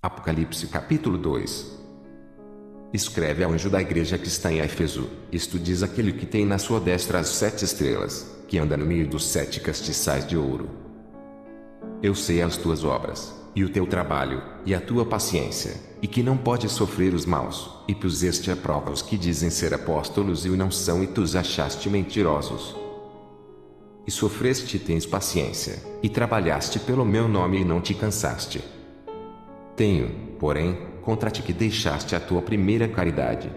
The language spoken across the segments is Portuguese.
Apocalipse capítulo 2. Escreve ao anjo da igreja que está em Éfeso: isto diz aquele que tem na sua destra as 7 estrelas, que anda no meio dos 7 castiçais de ouro. Eu sei as tuas obras, e o teu trabalho, e a tua paciência, e que não podes sofrer os maus, e puseste à prova os que dizem ser apóstolos e o não são, e tu os achaste mentirosos. E sofreste e tens paciência, e trabalhaste pelo meu nome e não te cansaste. Tenho, porém, contra ti que deixaste a tua primeira caridade.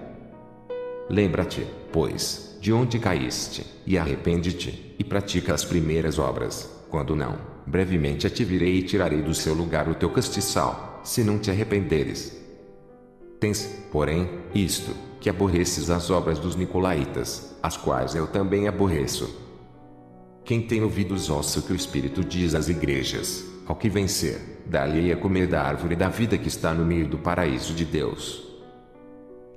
Lembra-te, pois, de onde caíste, e arrepende-te, e pratica as primeiras obras, quando não, brevemente a te virei e tirarei do seu lugar o teu castiçal, se não te arrependeres. Tens, porém, isto, que aborreces as obras dos nicolaítas, as quais eu também aborreço. Quem tem ouvidos ouça o que o Espírito diz às igrejas: ao que vencer, dar-lhe-ei a comer da árvore da vida que está no meio do paraíso de Deus.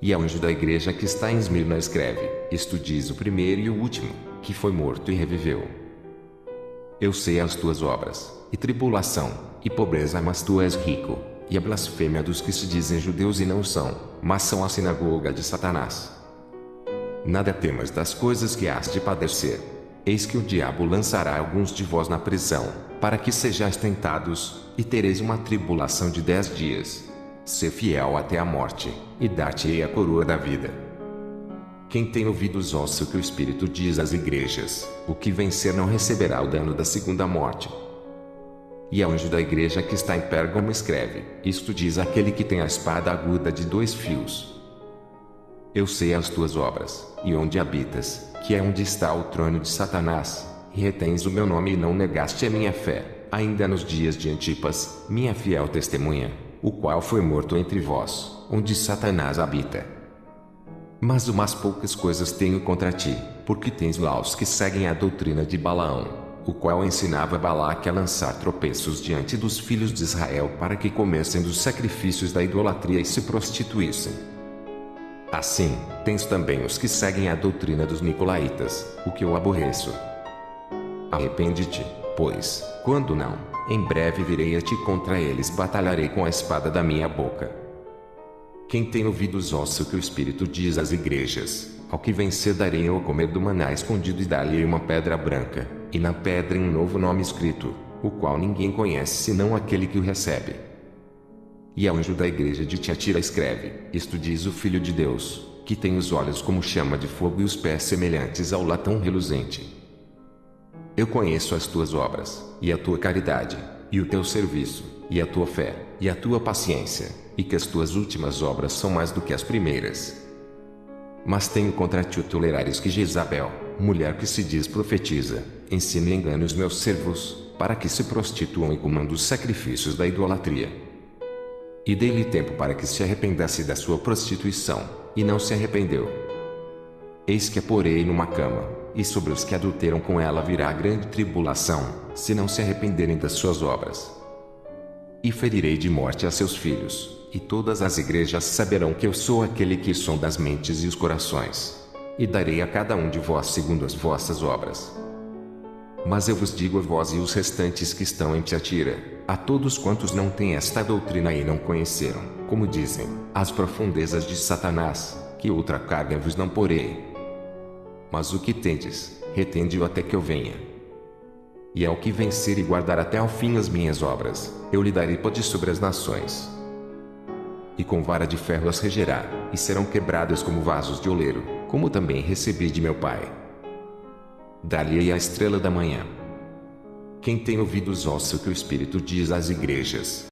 E ao anjo da igreja que está em Esmirna escreve: isto diz o primeiro e o último, que foi morto e reviveu. Eu sei as tuas obras, e tribulação, e pobreza, mas tu és rico, e a blasfêmia dos que se dizem judeus e não são, mas são a sinagoga de Satanás. Nada temas das coisas que hás de padecer. Eis que o diabo lançará alguns de vós na prisão, para que sejais tentados, e tereis uma tribulação de 10 dias. Sê fiel até a morte, e dar-te-ei a coroa da vida. Quem tem ouvidos ouça o que o Espírito diz às igrejas: o que vencer não receberá o dano da segunda morte. E ao anjo da igreja que está em Pérgamo escreve: isto diz aquele que tem a espada aguda de 2 fios. Eu sei as tuas obras, e onde habitas, que é onde está o trono de Satanás, e retens o meu nome e não negaste a minha fé, ainda nos dias de Antipas, minha fiel testemunha, o qual foi morto entre vós, onde Satanás habita. Mas umas poucas coisas tenho contra ti, porque tens lá os que seguem a doutrina de Balaão, o qual ensinava Balaque a lançar tropeços diante dos filhos de Israel para que comessem dos sacrifícios da idolatria e se prostituíssem. Assim, tens também os que seguem a doutrina dos nicolaítas, o que eu aborreço. Arrepende-te, pois, quando não, em breve virei a ti contra eles, batalharei com a espada da minha boca. Quem tem ouvidos ouça o que o Espírito diz às igrejas: ao que vencer darei eu a comer do maná escondido, e dar-lhe uma pedra branca, e na pedra um novo nome escrito, o qual ninguém conhece senão aquele que o recebe. E ao anjo da igreja de Tiatira escreve: isto diz o Filho de Deus, que tem os olhos como chama de fogo e os pés semelhantes ao latão reluzente. Eu conheço as tuas obras, e a tua caridade, e o teu serviço, e a tua fé, e a tua paciência, e que as tuas últimas obras são mais do que as primeiras. Mas tenho contra ti o tolerares que Jezabel, mulher que se diz profetiza, ensina e engana os meus servos, para que se prostituam e comam dos sacrifícios da idolatria. E dei-lhe tempo para que se arrependesse da sua prostituição, e não se arrependeu. Eis que a porei numa cama, e sobre os que adulteram com ela virá grande tribulação, se não se arrependerem das suas obras. E ferirei de morte a seus filhos, e todas as igrejas saberão que eu sou aquele que sonda as mentes e os corações. E darei a cada um de vós segundo as vossas obras. Mas eu vos digo a vós e os restantes que estão em Tiatira, a todos quantos não têm esta doutrina e não conheceram, como dizem, as profundezas de Satanás, que outra carga vos não porei. Mas o que tendes, retende-o até que eu venha. E ao que vencer e guardar até ao fim as minhas obras, eu lhe darei poder sobre as nações. E com vara de ferro as regerá, e serão quebradas como vasos de oleiro, como também recebi de meu Pai. Dar-lhe-ei a estrela da manhã. Quem tem ouvidos ouça o que o Espírito diz às igrejas.